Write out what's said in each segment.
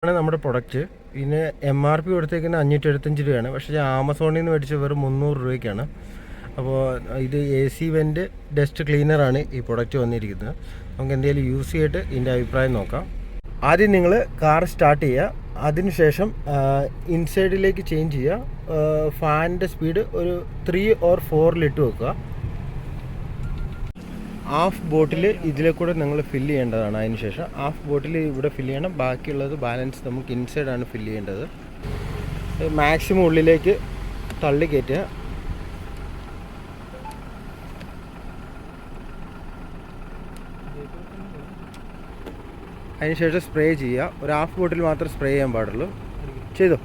ആണ് നമ്മുടെ പ്രൊഡക്റ്റ്. ഇതിന് MRP കൊടുത്തേക്കുന്നത് 575 രൂപയാണ്. പക്ഷേ ഞാൻ ആമസോണിൽ നിന്ന് മേടിച്ച വെറും 300 രൂപയ്ക്കാണ്. അപ്പോൾ ഇത് AC വെൻ്റ് ഡസ്റ്റ് ക്ലീനറാണ് ഈ പ്രൊഡക്റ്റ് വന്നിരിക്കുന്നത്. നമുക്ക് എന്തെങ്കിലും യൂസ് ചെയ്തിട്ട് ഇതിൻ്റെ അഭിപ്രായം നോക്കാം. ആദ്യം നിങ്ങൾ കാർ സ്റ്റാർട്ട് ചെയ്യുക. അതിനുശേഷം ഇൻസൈഡിലേക്ക് ചേഞ്ച് ചെയ്യുക. ഫാനിൻ്റെ സ്പീഡ് ഒരു 3 or 4 ഇട്ട് വെക്കുക. ഹാഫ് ബോട്ടിൽ ഇതിലെ കൂടെ നിങ്ങൾ ഫില്ല് ചെയ്യേണ്ടതാണ്. അതിനുശേഷം ഹാഫ് ബോട്ടിൽ ഇവിടെ ഫില്ല് ചെയ്യണം. ബാക്കിയുള്ളത് ബാലൻസ് നമുക്ക് ഇൻസൈഡാണ് ഫില്ല് ചെയ്യേണ്ടത്. മാക്സിമം ഉള്ളിലേക്ക് തള്ളി കയറ്റുക. അതിനുശേഷം സ്പ്രേ ചെയ്യുക. ഒരു ഹാഫ് ബോട്ടിൽ മാത്രം സ്പ്രേ ചെയ്യാൻ പാടുള്ളൂ. ചെയ്തോ.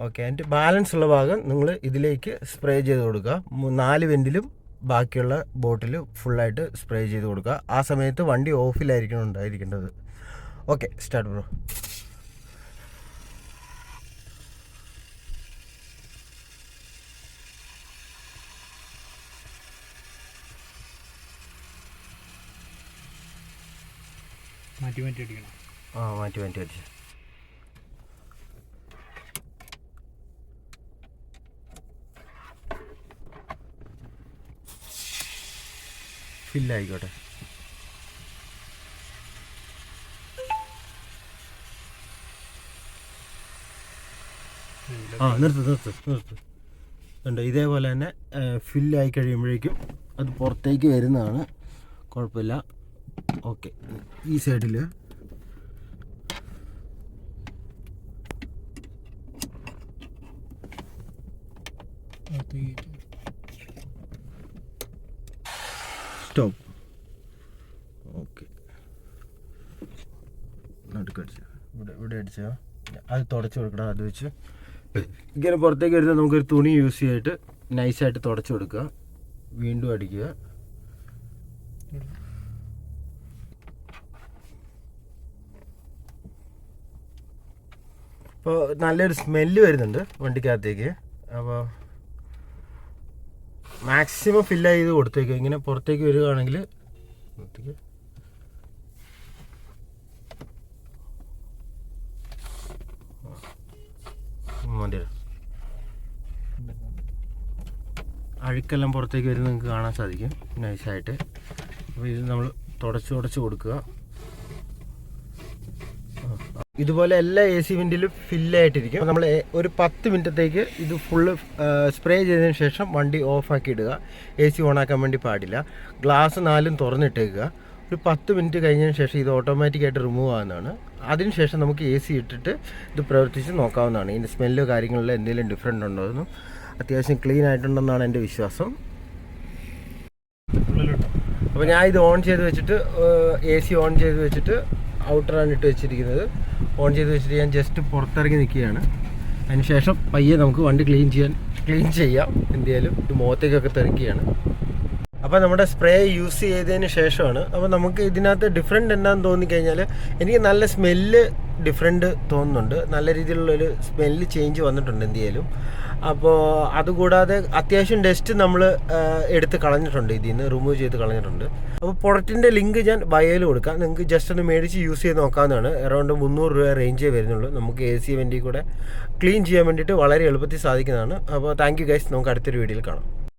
ഓക്കെ. അതിൻ്റെ ബാലൻസ് ഉള്ള ഭാഗം നിങ്ങൾ ഇതിലേക്ക് സ്പ്രേ ചെയ്ത് കൊടുക്കുക. 4 വെൻറ്റിലും ബാക്കിയുള്ള ബോട്ടിൽ ഫുള്ളായിട്ട് സ്പ്രേ ചെയ്ത് കൊടുക്കുക. ആ സമയത്ത് വണ്ടി ഓഫിലായിരിക്കണം ഉണ്ടായിരിക്കേണ്ടത്. Okay, start bro. മാറ്റി അടിക്കണം. മാറ്റി അടിച്ച് ഫില്ലായിക്കോട്ടെ. നിർത്ത്. ഉണ്ട്. ഇതേപോലെ തന്നെ ഫില്ലായി കഴിയുമ്പോഴേക്കും അത് പുറത്തേക്ക് വരുന്നതാണ്. കുഴപ്പമില്ല. ഓക്കെ. ഈ സൈഡിൽ സ്റ്റോപ്പ്. ഓക്കെ. നടുക്കടിച്ച ഇവിടെ അടിച്ചാൽ അത് തുടച്ച് കൊടുക്കണം. അത് വെച്ച് ഇങ്ങനെ പുറത്തേക്ക് വരുന്നത് നമുക്കൊരു തുണി യൂസ് ചെയ്തിട്ട് നൈസായിട്ട് തുടച്ച് കൊടുക്കുക. വീണ്ടും അടിക്കുക. ഇപ്പോൾ നല്ലൊരു സ്മെല്ല് വരുന്നുണ്ട് വണ്ടിക്കകത്തേക്ക്. അപ്പോൾ മാക്സിമം ഫില്ല് ചെയ്ത് കൊടുത്തേക്കുക. ഇങ്ങനെ പുറത്തേക്ക് വരികയാണെങ്കിൽ മതി. അഴുക്കെല്ലാം പുറത്തേക്ക് വരുന്നത് നിങ്ങൾക്ക് കാണാൻ സാധിക്കും നൈസായിട്ട്. അപ്പോൾ ഇത് നമ്മൾ തുടച്ച് കൊടുക്കുക. ഇതുപോലെ എല്ലാ AC വെൻറ്റിലും ഫില്ലായിട്ടിരിക്കും. നമ്മൾ ഒരു 10 മിനിറ്റത്തേക്ക് ഇത് ഫുള്ള് സ്പ്രേ ചെയ്തതിന് ശേഷം വണ്ടി ഓഫാക്കി ഇടുക. AC ഓണാക്കാൻ വേണ്ടി പാടില്ല. ഗ്ലാസ് 4 തുറന്നിട്ടേക്കുക. ഒരു 10 മിനിറ്റ് കഴിഞ്ഞതിന് ശേഷം ഇത് ഓട്ടോമാറ്റിക്കായിട്ട് റിമൂവ് ആവുന്നതാണ്. അതിനുശേഷം നമുക്ക് AC ഇട്ടിട്ട് ഇത് പ്രവർത്തിച്ച് നോക്കാവുന്നതാണ്. ഇതിൻ്റെ സ്മെല്ലോ കാര്യങ്ങളിൽ എന്തെങ്കിലും ഡിഫറെൻ്റ് ഉണ്ടോ എന്നും. അത്യാവശ്യം ക്ലീൻ ആയിട്ടുണ്ടെന്നാണ് എൻ്റെ വിശ്വാസം. അപ്പോൾ ഞാൻ ഇത് ഓൺ ചെയ്ത് വെച്ചിട്ട് AC ഓൺ ചെയ്ത് വെച്ചിട്ട് ഔട്ടറാണ് ഇട്ട് വെച്ചിരിക്കുന്നത്. ഓൺ ചെയ്ത് വെച്ചിട്ട് ഞാൻ ജസ്റ്റ് പുറത്തിറങ്ങി നിൽക്കുകയാണ്. അതിനുശേഷം പയ്യെ നമുക്ക് വണ്ടി ക്ലീൻ ചെയ്യാം. എന്തായാലും മുഖത്തേക്കൊക്കെ തെറിക്കുകയാണ്. അപ്പോൾ നമ്മുടെ സ്പ്രേ യൂസ് ചെയ്തതിന് ശേഷമാണ്. അപ്പോൾ നമുക്ക് ഇതിനകത്ത് ഡിഫറെൻ്റ് എന്താണെന്ന് തോന്നിക്കഴിഞ്ഞാൽ എനിക്ക് നല്ല സ്മെല്ല് ഡിഫറെൻ്റ് തോന്നുന്നുണ്ട്. നല്ല രീതിയിലുള്ളൊരു സ്മെല്ല് ചേഞ്ച് വന്നിട്ടുണ്ട് എന്തായാലും. അപ്പോൾ അതുകൂടാതെ അത്യാവശ്യം ഡസ്റ്റ് നമ്മൾ എടുത്ത് കളഞ്ഞിട്ടുണ്ട്. ഇതിൽ നിന്ന് റിമൂവ് ചെയ്ത് കളഞ്ഞിട്ടുണ്ട്. അപ്പോൾ പ്രൊഡക്റ്റിൻ്റെ ലിങ്ക് ഞാൻ ബയോയിൽ കൊടുക്കാം. നിങ്ങൾക്ക് ജസ്റ്റ് ഒന്ന് മേടിച്ച് യൂസ് ചെയ്ത് നോക്കാവുന്നതാണ്. അറൗണ്ട് 300 രൂപ റേഞ്ചേ വരുന്നുള്ളൂ. നമുക്ക് AC വെൻറ്റിൽ കൂടെ ക്ലീൻ ചെയ്യാൻ വേണ്ടിയിട്ട് വളരെ എളുപ്പത്തിൽ സാധിക്കുന്നതാണ്. അപ്പോൾ താങ്ക് യു ഗൈസ്. നമുക്ക് അടുത്തൊരു വീഡിയോയിൽ കാണാം.